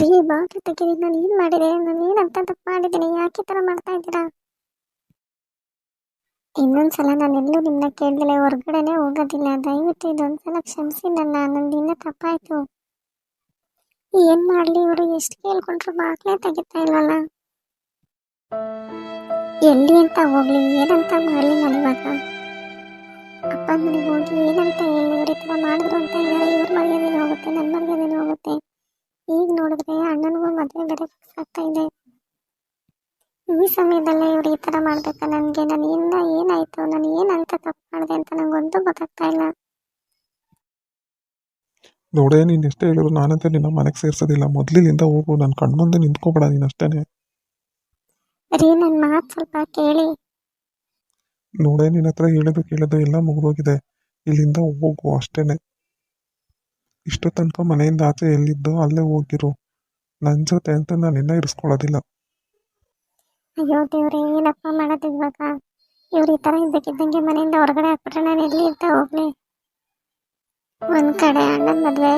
ರೀ ಬಾಗಿಲು ತೆಗೀರಿ, ನಾನು ಏನು ಮಾಡಿದೆ? ನಾನು ಏನಂತ ತಪ್ಪು ಮಾಡಿದ್ದೀನಿ? ಯಾಕೆ ಈ ಥರ ಮಾಡ್ತಾ ಇದ್ದೀರಾ? ಇನ್ನೊಂದ್ಸಲ ನಾನೆಲ್ಲೂ ನಿಮ್ಮನ್ನ ಕೇಳ್ದಿಲ್ಲ, ಹೊರಗಡೆನೆ ಹೋಗೋದಿಲ್ಲ. ದಯವಿಟ್ಟು ಇದೊಂದ್ಸಲ ಕ್ಷಮಿಸಿ ನನ್ನಿಂದ ತಪ್ಪಾಯ್ತು. ಏನು ಮಾಡಲಿ, ಇವರು ಎಷ್ಟು ಕೇಳ್ಕೊಂಡ್ರು ಬಾಗಿಲೇ ತೆಗಿತಾ ಇಲ್ವಲ್ಲ. ಎಲ್ಲಿ ಅಂತ ಹೋಗ್ಲಿ, ಏನಂತ ಮಾಡಲಿ ನಾನಿವಾಗ? ಅಪ್ಪ ಮನೆಗೆ ಹೋಗಿ ಏನಂತ ಹೇಳಿ ಇವ್ರು ಈ ಥರ ಮಾಡಿದ್ರು ಅಂತ ಹೇಳಿದ್ರೆ ಇವ್ರ ಮರ್ಯಾದೆನೇ ಹೋಗುತ್ತೆ, ನನ್ನ ಮರ್ಯಾದೆನೇ ಹೋಗುತ್ತೆ. ಈಗ ನೋಡಿದ್ರೆ ಅಣ್ಣನಿಗೂ ಮದುವೆ ಬೇರೆ ಫಿಕ್ಸ್ ಆಗ್ತಾ ಇದೆ. ಈ ಸಮಯದಲ್ಲೇ ಇವ್ರು ಈ ಥರ ಮಾಡ್ಬೇಕಾ ನನಗೆ? ನನ್ನಿಂದ ಏನಾಯಿತು? ನಾನು ಏನಂತ ತಪ್ಪು ಮಾಡಿದೆ ಅಂತ ನನಗೊಂದು ಗೊತ್ತಾಗ್ತಾ ಇಲ್ಲ. ನೋಡೇ, ನೀನು ಎಷ್ಟೇ ಹೇಳಿದ್ರು ನಾನಂತೆ ನಿನ್ನ ಮನೆಗೆ ಸೇರ್ಸೋದಿಲ್ಲ. ಮೊದಲಿನಿಂದ ಹೋಗು, ನನ್ನ ಕಣ್ಮುಂದೆ ನಿಂತ್ಕೋಬೇಡ ನೀನು ಅಷ್ಟೇ. ರೀ, ನನ್ನ ಮಾತು ಸ್ವಲ್ಪ ಕೇಳಿ. ನೋಡೇ, ನಿನ್ನ ಹತ್ರ ಕೇಳೋದು ಎಲ್ಲ ಮುಗಿದೋಗಿದೆ. ಇಲ್ಲಿಂದ ಹೋಗು ಅಷ್ಟೇನೆ. ಇಷ್ಟು ತನಕ ಮನೆಯಿಂದ ಆಚೆ ಎಲ್ಲಿದ್ದೋ ಅಲ್ಲೇ ಹೋಗಿರು. ನನ್ನ ಜೊತೆ ಅಂತ ನಾನು ಇನ್ನೂ ಇರಿಸ್ಕೊಳ್ಳೋದಿಲ್ಲ. ಅಯ್ಯೋ ದೇವ್ರೆ, ಏನಪ್ಪ ಮಾಡೋದು ಇವಾಗ? ಇವ್ರು ಈ ಥರ ಇದ್ದಕ್ಕಿದ್ದಂಗೆ ಮನೆಯಿಂದ ಹೊರಗಡೆ ಹಾಕ್ಬಿಟ್ರೆ ನಾನು ಎಲ್ಲಿ ಅಂತ ಹೋಗ್ಲಿ? ಒಂದು ಕಡೆ ಅಣ್ಣನ ಮದುವೆ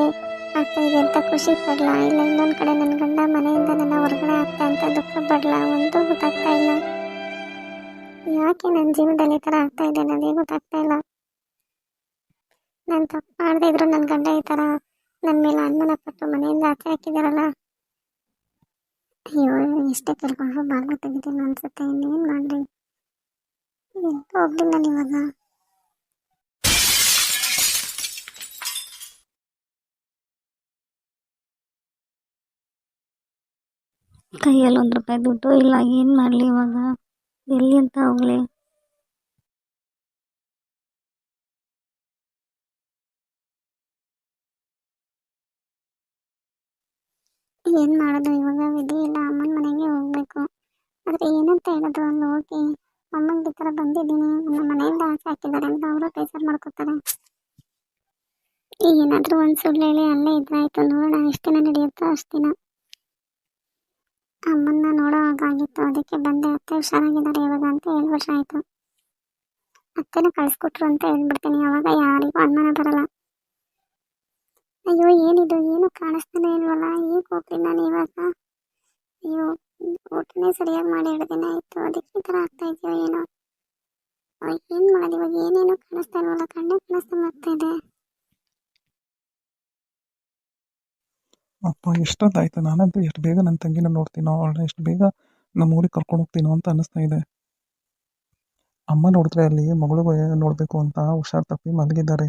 ಆಗ್ತಾ ಇದೆ ಅಂತ ಖುಷಿ ಪಡಲ, ಇಲ್ಲ ಇನ್ನೊಂದು ಕಡೆ ನನ್ನ ಗಂಡ ಮನೆಯಿಂದ ನನ್ನ ಹೊರಗಡೆ ಆಗ್ತಾ ಅಂತ ದುಃಖ ಪಡಲ? ಒಂದು ಗೊತ್ತಾಗ್ತಾ ಇಲ್ಲ. ಯಾಕೆ ನನ್ನ ಜೀವನದಲ್ಲಿ ಈ ಥರ ಆಗ್ತಾ ಇದೆ ನನಗೆ ಗೊತ್ತಾಗ್ತಾ ಇಲ್ಲ. ನಾನು ತಪ್ಪು ಮಾಡದೇ ಇದ್ರು ನನ್ನ ಗಂಡ ಈ ಥರ ನನ್ನ ಮೇಲೆ ಅನುಮಾನ ಪಟ್ಟು ಮನೆಯಿಂದ ಆಚೆ ಹಾಕಿದಾರಲ್ಲ. ಅಯ್ಯೋ, ಎಷ್ಟೇ ಕೇಳ್ಕೊಂಡ್ರು ಬಾಗಿಲು ತೆಗಿತೀನಿ ಅನ್ಸುತ್ತೆ. ಇನ್ನೇನು ಮಾಡಲಿ? ಎಲ್ಲೂ ಹೋಗ್ಲಿಲ್ಲ ಇವಾಗ. ಕೈಯಲ್ಲಿ ₹1 ದುಡ್ಡು ಇಲ್ಲ, ಏನು ಮಾಡಲಿ ಇವಾಗ? ಎಲ್ಲಿ ಅಂತ ಹೋಗ್ಲಿ? ಏನು ಮಾಡೋದು ಇವಾಗ? ವಿಧಿ ಇಲ್ಲ, ಅಮ್ಮನ ಮನೆಗೆ ಹೋಗ್ಬೇಕು. ಆದರೆ ಏನಂತ ಹೇಳೋದು? ಅಲ್ಲಿ ಹೋಗಿ ಅಮ್ಮನಿಗೆ ಈ ಥರ ಬಂದಿದ್ದೀನಿ, ನನ್ನ ಮನೆಯಿಂದ ಆಚೆ ಹಾಕಿದ್ದಾರೆ ಅಂತ ಅವರು ಬೇಸರ ಮಾಡ್ಕೋತಾರೆ. ಏನಾದರೂ ಒಂದು ಸುಳ್ಳು ಹೇಳಿ ಅಲ್ಲೇ ಇದ್ರಾಯ್ತು, ನೋಡೋಣ ಎಷ್ಟು ದಿನ ನಡೆಯುತ್ತೋ ಅಷ್ಟು ದಿನ. ಅಮ್ಮನ್ನ ನೋಡೋ ಹಾಗಾಗಿತ್ತು, ಅದಕ್ಕೆ ಬಂದೆ. ಅತ್ತೆ ಹುಷಾರಾಗಿದ್ದಾರೆ ಇವಾಗ ಅಂತ 7 ವರ್ಷ ಆಯಿತು. ಅತ್ತೆನ ಕಳಿಸ್ಕೊಟ್ರು ಅಂತ ಹೇಳ್ಬಿಡ್ತೀನಿ, ಅವಾಗ ಯಾರಿಗೂ ಅನುಮಾನ ಬರಲ್ಲ. ಅಯ್ಯೋ, ಏನಿದು? ಏನು ಕಾಣಿಸ್ತಾನೆ ಇಲ್ವಲ್ಲ? ಈಗ ಹೋಗ್ಲಿ ನಾನು ಇವಾಗ? ಅಯ್ಯೋ, ಊಟನೇ ಸರಿಯಾಗಿ ಮಾಡಿ 2 ದಿನ ಆಯಿತು, ಅದಕ್ಕೆ ಈ ಥರ ಆಗ್ತಾ ಇದೆಯೋ ಏನೋ? ಏನು ಮಾಡೋದು ಇವಾಗ? ಏನೇನೋ ಕಾಣಿಸ್ತಾ ಇಲ್ವಲ್ಲ, ಕಣ್ಣೇ ಕಾಣಿಸ್ತಾ ಆಗ್ತಾ ಇದೆ. ಅಪ್ಪ, ಎಷ್ಟೊತ್ತಾಯ್ತು? ನಾನಂತೂ ಎಷ್ಟು ಬೇಗ ನನ್ನ ತಂಗಿನ ನೋಡ್ತೀನೋ, ಅವಳನ್ನ ಎಷ್ಟು ಬೇಗ ನಮ್ಮ ಊರಿಗೆ ಕರ್ಕೊಂಡು ಹೋಗ್ತೀನೋ ಅಂತ ಅನ್ನಿಸ್ತಾ ಇದೆ. ಅಮ್ಮ ನೋಡಿದ್ರೆ ಅಲ್ಲಿ ಮಗಳಿಗೂ ನೋಡಬೇಕು ಅಂತ ಹುಷಾರು ತಪ್ಪಿ ಮಲಗಿದ್ದಾರೆ.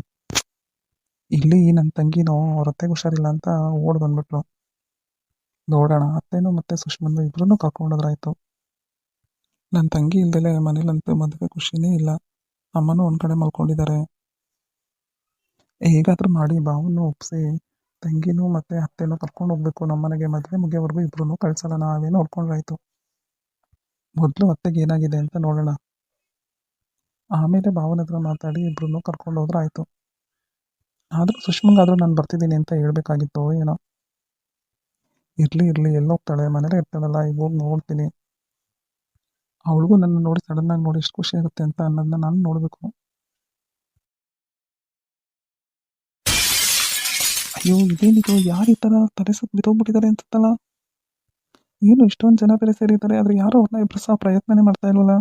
ಇಲ್ಲಿ ನನ್ನ ತಂಗಿನೋ ಅವ್ರ ಅತ್ತೆಗೆ ಹುಷಾರಿಲ್ಲ ಅಂತ ಓಡ್ ಬಂದ್ಬಿಟ್ಲು. ನೋಡೋಣ, ಅತ್ತೆನೂ ಮತ್ತೆ ಸುಷ್ಮಂದು ಇಬ್ರು ಕರ್ಕೊಂಡೋದ್ರಾಯ್ತು. ನನ್ನ ತಂಗಿ ಇಲ್ದಲೆ ಮನೇಲಂತೂ ಮದುವೆ ಖುಷಿನೇ ಇಲ್ಲ. ಅಮ್ಮನೂ ಒಂದ್ ಕಡೆ ಮಲ್ಕೊಂಡಿದ್ದಾರೆ. ಹೇಗಾದ್ರೂ ಮಾಡಿ ಬಾವನ್ನು ಒಪ್ಸಿ ತಂಗಿನೂ ಮತ್ತೆ ಅತ್ತೆನೂ ಕರ್ಕೊಂಡು ಹೋಗ್ಬೇಕು ನಮ್ಮನೆಗೆ. ಮದುವೆ ಮುಗಿಯೋವರೆಗೂ ಇಬ್ರು ಕಳ್ಸಲ್ಲ, ನಾವೇ ನೋಡ್ಕೊಂಡ್ರಾಯ್ತು. ಮೊದಲು ಅತ್ತೆಗೆ ಏನಾಗಿದೆ ಅಂತ ನೋಡೋಣ, ಆಮೇಲೆ ಭಾವನ ಹತ್ರ ಮಾತಾಡಿ ಇಬ್ರು ಕರ್ಕೊಂಡು ಹೋದ್ರೆ ಆಯ್ತು. ಆದ್ರೂ ಸುಷ್ಮಂಗಾದ್ರೂ ನಾನು ಬರ್ತಿದ್ದೀನಿ ಅಂತ ಹೇಳ್ಬೇಕಾಗಿತ್ತು ಏನೋ. ಇರ್ಲಿ ಎಲ್ಲೋಗ್ತಾಳೆ? ಮನೇಲೇ ಇರ್ತಾಳಲ್ಲ, ಈಗ ಹೋಗಿ ನೋಡ್ತೀನಿ. ಅವಳಿಗೂ ನನ್ನ ನೋಡಿ ಸಡನ್ ಆಗಿ ನೋಡಿ ಎಷ್ಟು ಖುಷಿ ಆಗುತ್ತೆ ಅಂತ ಅನ್ನೋದನ್ನ ನಾನು ನೋಡ್ಬೇಕು. ಅಯ್ಯೋ, ಇದೇನಿದು? ಯಾರು ಈ ಥರ ತಲೆ ಸುತ್ತ ಬಿದ್ದೋಗ್ಬಿಟ್ಟಿದ್ದಾರೆ ಅನ್ಸುತ್ತಲ್ಲ? ಏನು ಇಷ್ಟೊಂದು ಜನ ಬೇರೆ ಸೇರಿದ್ದಾರೆ, ಆದ್ರೆ ಯಾರು ಅವ್ರನ್ನ ಎಬ್ಬಿಸೋ ಪ್ರಯತ್ನನೇ ಮಾಡ್ತಾ ಇಲ್ವಲ್ಲ?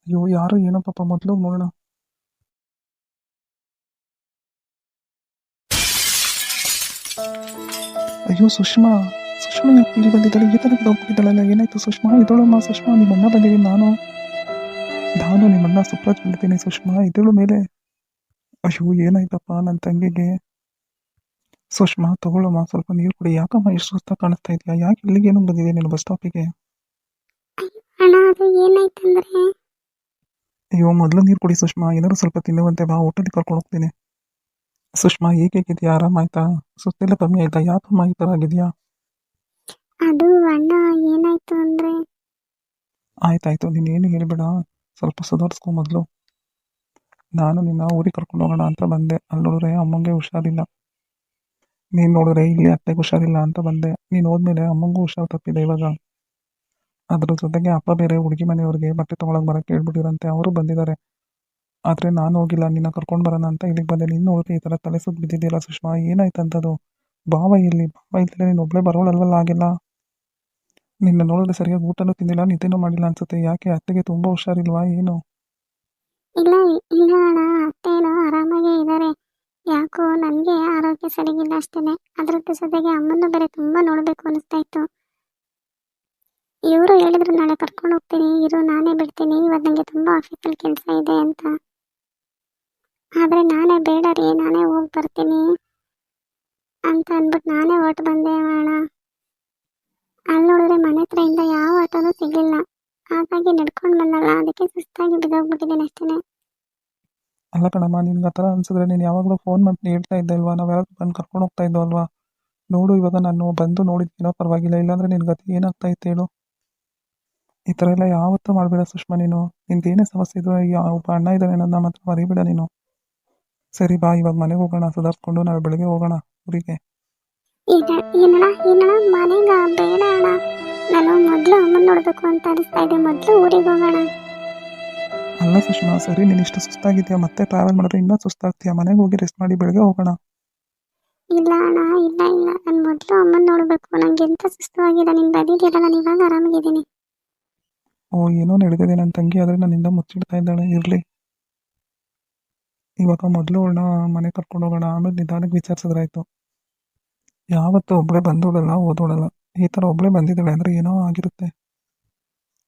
ಅಯ್ಯೋ, ಯಾರು ಏನೋ ಪಾಪ, ಮೊದಲು ನೋಡೋಣ. ಅಯ್ಯೋ, ಸುಷ್ಮಾ ಯಾಕೆ ಇಲ್ಲಿ ಬಂದಿದ್ದಾಳೆ? ಈ ಥರ ಬಿದ್ದೋಗ್ಬಿಟ್ಟಿದ್ದಾಳಲ್ಲ, ಏನಾಯ್ತು ಸುಷ್ಮಾ? ಇದಳಮ್ಮ ಸುಷ್ಮಾ, ನಿಮ್ಮನ್ನ ಬಂದಿದ್ದೀನಿ ನಾನು ನಿಮ್ಮನ್ನ ಸುಪ್ರಾಜ್ ಬಿಡ್ತೀನಿ. ಸುಷ್ಮಾ ಇದಳು ಮೇಲೆ. ಅಯ್ಯೋ, ಏನಾಯ್ತಪ್ಪ ನನ್ನ ತಂಗಿಗೆ? ಸುಷ್ಮಾ ತಗೊಳ್ಳಮ್ಮ, ಸ್ವಲ್ಪ ನೀರು ಕುಡಿ. ಯಾಕಮ್ಮ ಎಷ್ಟು ಸುಸ್ತಾಗಿ ಕಾಣಿಸ್ತಾ ಇದೆಯಾ? ಯಾಕೆ ಇಲ್ಲಿಗೇನು ಬಂದಿದೆ ನೀನು ಬಸ್ ಸ್ಟಾಪಿಗೆ? ಅಣ್ಣ, ಅದು ಏನಾಯ್ತಂದ್ರೆ? ಅಯ್ಯೋ, ಮೊದಲು ನೀರು ಕುಡಿ ಸುಷ್ಮಾ. ಏನಾದ್ರು ಸ್ವಲ್ಪ ತಿನ್ನುವಂತೆ ಬಾ, ಹೋಟೆಲಿಗೆ ಕರ್ಕೊಂಡು ಹೋಗ್ತೀನಿ. ಸುಷ್ಮಾ, ಹೇಗಿದ್ಯಾ? ಆರಾಮಾಯ್ತಾ? ಸುಸ್ತೆಲ್ಲ ಕಮ್ಮಿ ಆಯ್ತಾ? ಯಾಕಮ್ಮ ಈ ಥರ ಆಗಿದೆಯಾ? ಅದು ಅಣ್ಣ, ಏನಾಯ್ತು ಅಂದ್ರೆ? ಆಯ್ತಾಯ್ತು, ನೀನೇನು ಹೇಳಿಬೇಡ, ಸ್ವಲ್ಪ ಸುಧಾರಿಸ್ಕೊ ಮೊದಲು. ನಾನು ನಿನ್ನ ಊರಿಗೆ ಕರ್ಕೊಂಡು ಹೋಗೋಣ ಅಂತ ಬಂದೆ. ಅಲ್ಲಿ ನೋಡಿದ್ರೆ ಅಮ್ಮಂಗೆ ಹುಷಾರಿಲ್ಲ. ನೀನು ನೋಡಿದ್ರೆ ಇಲ್ಲಿ ಅತ್ತೆಗೆ ಹುಷಾರಿಲ್ಲ ಅಂತ ಬಂದೆ. ನೀನು ಹೋದ್ಮೇಲೆ ಅಮ್ಮಂಗೂ ಹುಷಾರು ತಪ್ಪಿದೆ ಇವಾಗ. ಅದ್ರ ಜೊತೆಗೆ ಅಪ್ಪ ಬೇರೆ ಹುಡುಗಿ ಮನೆಯವ್ರಿಗೆ ಬಟ್ಟೆ ತೊಗೊಳಕ್ ಬರಕ್ಕೆ ಹೇಳ್ಬಿಟ್ಟಿರಂತೆ, ಅವರು ಬಂದಿದ್ದಾರೆ. ಆದರೆ ನಾನು ಹೋಗಿಲ್ಲ, ನಿನ್ನ ಕರ್ಕೊಂಡು ಬರೋಣ ಅಂತ ಇಲ್ಲಿಗೆ ಬಂದೆ. ನೀನು ನೋಡಿದ್ರೆ ಈ ಥರ ತಲೆ ಸುತ್ತ ಬಿದ್ದಿದೆಯಲ್ಲ ಸುಷ್ಮಾ, ಏನಾಯ್ತಂತದು? ಬಾವ ಎಲ್ಲಿ? ಬಾವ ಇಲ್ಲದೆ ನೀನು ಒಬ್ಬಳೇ ಬರೋಳಲ್ವಲ್ಲ ಹಾಗೆಲ್ಲ. ನಿನ್ನ ನೋಡಿದ್ರೆ ಸರಿಯಾಗಿ ಊಟನೂ ತಿಂದಿಲ್ಲ, ನಿದ್ದೆನೂ ಮಾಡಿಲ್ಲ ಅನ್ಸುತ್ತೆ. ಯಾಕೆ ಅತ್ತೆಗೆ ತುಂಬ ಹುಷಾರಿಲ್ವಾ ಏನು? ಇಲ್ಲ ಇಲ್ಲ ಅಣ್ಣ, ಅತ್ತೇನೋ ಆರಾಮಾಗೇ ಇದ್ದಾರೆ. ಯಾಕೋ ನನಗೆ ಆರೋಗ್ಯ ಸರಿಗಿಲ್ಲ ಅಷ್ಟೇನೆ. ಅದ್ರದ್ದು ಜೊತೆಗೆ ಅಮ್ಮನ್ನು ಬೇರೆ ತುಂಬ ನೋಡಬೇಕು ಅನಿಸ್ತಾ ಇತ್ತು. ಇವರು ಹೇಳಿದ್ರು ನಾಳೆ ಕರ್ಕೊಂಡು ಹೋಗ್ತೀನಿ ಇರು, ನಾನೇ ಬಿಡ್ತೀನಿ, ಇವತ್ತು ನನಗೆ ತುಂಬ ಆಫೀಸಲ್ಲಿ ಕೆಲಸ ಇದೆ ಅಂತ. ಆದರೆ ನಾನೇ ಬೇಡ ರೀ, ನಾನೇ ಹೋಗಿ ಬರ್ತೀನಿ ಅಂತ ಅಂದ್ಬಿಟ್ಟು ನಾನೇ ಹೊರಟು ಬಂದೆ ಅಣ್ಣ. ಅಲ್ಲಿ ನೋಡಿದ್ರೆ ಮನೆ ಹತ್ರದಿಂದ ಯಾವ ಆಟೋನೂ ಸಿಗಲಿಲ್ಲ. ಹಾಗಾಗಿ ನಡ್ಕೊಂಡು ಬಂದಲ್ಲ, ಅದಕ್ಕೆ ಸುಸ್ತಾಗಿ ಬಿದ್ದೋಗ್ಬಿಟ್ಟಿದ್ದೀನಿ ಅಷ್ಟೇ. ಅಲ್ಲ ಕಣಮ್ಮ, ನಿನ್ಗೆ ಆ ಥರ ಅನ್ಸಿದ್ರೆ ನೀನು ಯಾವಾಗಲೂ ಫೋನ್ ಮಾಡಿ ಹೇಳ್ತಾ ಇದ್ದೆ ಅಲ್ವಾ? ನಾವು ಯಾರಾದ್ರೂ ಬಂದು ಕರ್ಕೊಂಡು ಹೋಗ್ತಾ ಇದ್ದೋ ಅಲ್ವಾ? ನೋಡು ಇವಾಗ ನಾನು ಬಂದು ನೋಡಿದ್ದೀನೋ ಪರವಾಗಿಲ್ಲ, ಇಲ್ಲಾಂದರೆ ನಿನ್ನ ಗತಿ ಏನಾಗ್ತಾ ಇತ್ತು ಹೇಳು? ಈ ಥರ ಎಲ್ಲ ಯಾವತ್ತೂ ಮಾಡಬೇಡ ಸುಷ್ಮಾ ನೀನು. ನಿಂದೇನೇ ಸಮಸ್ಯೆ ಇದ್ರು ಒಬ್ಬ ಅಣ್ಣ ಇದ್ದಾನೆ ಅನ್ನೋದನ್ನ ಮಾತ್ರ ಮರಿಬೇಡ ನೀನು. ಸರಿ ಬಾ, ಇವಾಗ ಮನೆಗೆ ಹೋಗೋಣ, ಸುಧಾರಿಸ್ಕೊಂಡು ನಾಳೆ ಬೆಳಗ್ಗೆ ಹೋಗೋಣ ಊರಿಗೆ. ಏನಣ್ಣ ಮನೆಗ ಬೇಡ ಅಣ್ಣ, ನಾನು ಮೊದಲು ಅಮ್ಮನ ನೋಡಬೇಕು ಅಂತ ಅನಿಸ್ತಾ ಇದೆ. ಮೊದಲು ಊರಿಗೆ ಹೋಗೋಣ. ಅಲ್ಲ ಸುಷ್ಮಾ, ಸರಿ ನೀನು ಇಷ್ಟು ಸುಸ್ತಾಗಿದ್ಯಾ, ಮತ್ತೆ ಟ್ರಾವೆಲ್ ಮಾಡಿದ್ರೆ ಇನ್ನೂ ಸುಸ್ತಾಗ್ತೀಯಾ. ಮನೆಗೆ ಹೋಗಿ ರೆಸ್ಟ್ ಮಾಡಿ ಬೆಳಗ್ಗೆ ಹೋಗೋಣ. ಇಲ್ಲ ಅಣ್ಣ, ಇಲ್ಲ ಇಲ್ಲ, ನಾನು ಮೊದಲು ಅಮ್ಮನ ನೋಡಬೇಕು. ನನಗೆ ಎಂಥ ಸುಸ್ತವಾಗಿದೆ. ನೀನು ಬಂದಿದ್ದೀರಲ್ಲ, ನಾನು ಇವಾಗ ಆರಾಮಾಗಿದ್ದೀನಿ. ಓ, ಏನೋ ನಡೆದಿದೆ ನನ್ನ ತಂಗಿ, ಆದರೆ ನನ್ನಿಂದ ಮುಚ್ಚಿಡ್ತಾ ಇದ್ದಾಳೆ. ಇರಲಿ, ಇವಾಗ ಮೊದಲು ಅವಳನ್ನ ಮನೆ ಕರ್ಕೊಂಡು ಹೋಗೋಣ, ಆಮೇಲೆ ನಿಧಾನಕ್ಕೆ ವಿಚಾರಿಸಿದ್ರಾಯ್ತು. ಯಾವತ್ತೂ ಒಬ್ಬಳೇ ಬಂದೋಳಲ್ಲ ಓದೋಳಲ್ಲ. ಈ ಥರ ಒಬ್ಬಳೇ ಬಂದಿದ್ದಾಳೆ ಅಂದರೆ ಏನೋ ಆಗಿರುತ್ತೆ.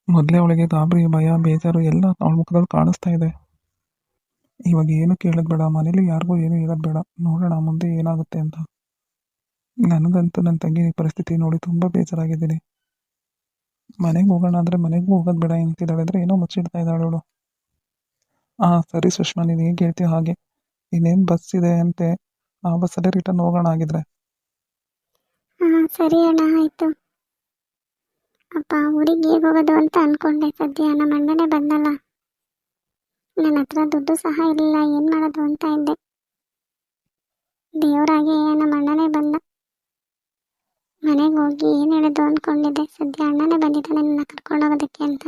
ಮೊದಲೇ ಅವಳಿಗೆ ಗಾಬರಿ, ಭಯ, ಬೇಜಾರು ಎಲ್ಲ ಅವಳ ಮುಖದಲ್ಲಿ ಕಾಣಿಸ್ತಾ ಇದೆ. ಇವಾಗ ಏನು ಕೇಳೋದು ಬೇಡ, ಮನೇಲಿ ಯಾರಿಗೂ ಏನು ಹೇಳೋದು ಬೇಡ. ನೋಡೋಣ ಮುಂದೆ ಏನಾಗುತ್ತೆ ಅಂತ. ನನಗಂತೂ ನನ್ನ ತಂಗಿ ಪರಿಸ್ಥಿತಿ ನೋಡಿ ತುಂಬ ಬೇಜಾರಾಗಿದ್ದೀನಿ. ಮನೆಗೆ ಹೋಗೋಣ ಅಂದರೆ ಮನೆಗೂ ಹೋಗೋದು ಬೇಡ ಅಂತಿದ್ದಾಳೆ, ಅಂದರೆ ಏನೋ ಮುಚ್ಚಿಡ್ತಾ ಇದ್ದಾಳೆ ಅವಳು. ಹಾಂ ಸರಿ ಸುಷ್ಮಾ, ನೀನು ಹೇಗೆ ಹೇಳ್ತೀಯ ಹಾಗೆ. ಇನ್ನೇನು ಬಸ್ ಇದೆ ಅಂತೆ, ಆ ಬಸ್ಸಲ್ಲೇ ರಿಟರ್ನ್ ಹೋಗೋಣ ಆಗಿದ್ರೆ. ಹಾಂ ಸರಿ ಅಣ್ಣ, ಆಯಿತು. ಅಪ್ಪ, ಊರಿಗೆ ಹೇಗೆ ಹೋಗೋದು ಅಂತ ಅಂದ್ಕೊಂಡೆ. ಸದ್ಯ ನಮ್ಮ ಅಣ್ಣನೇ ಬಂದಲ್ಲ, ನನ್ನ ಹತ್ರ ದುಡ್ಡು ಸಹ ಇರಲಿಲ್ಲ, ಏನು ಮಾಡೋದು ಅಂತ ಇದ್ದೆ. ದೇವರಾಗೆ ನಮ್ಮ ಅಣ್ಣನೇ ಬಂದ. ಮನೆಗೆ ಹೋಗಿ ಏನು ಹೇಳೋದು ಅಂದ್ಕೊಂಡಿದ್ದೆ. ಸದ್ಯ ಅಣ್ಣನೇ ಬಂದಿದ್ದಾನೆ ನನ್ನ ಕರ್ಕೊಂಡು ಹೋಗೋದಕ್ಕೆ ಅಂತ.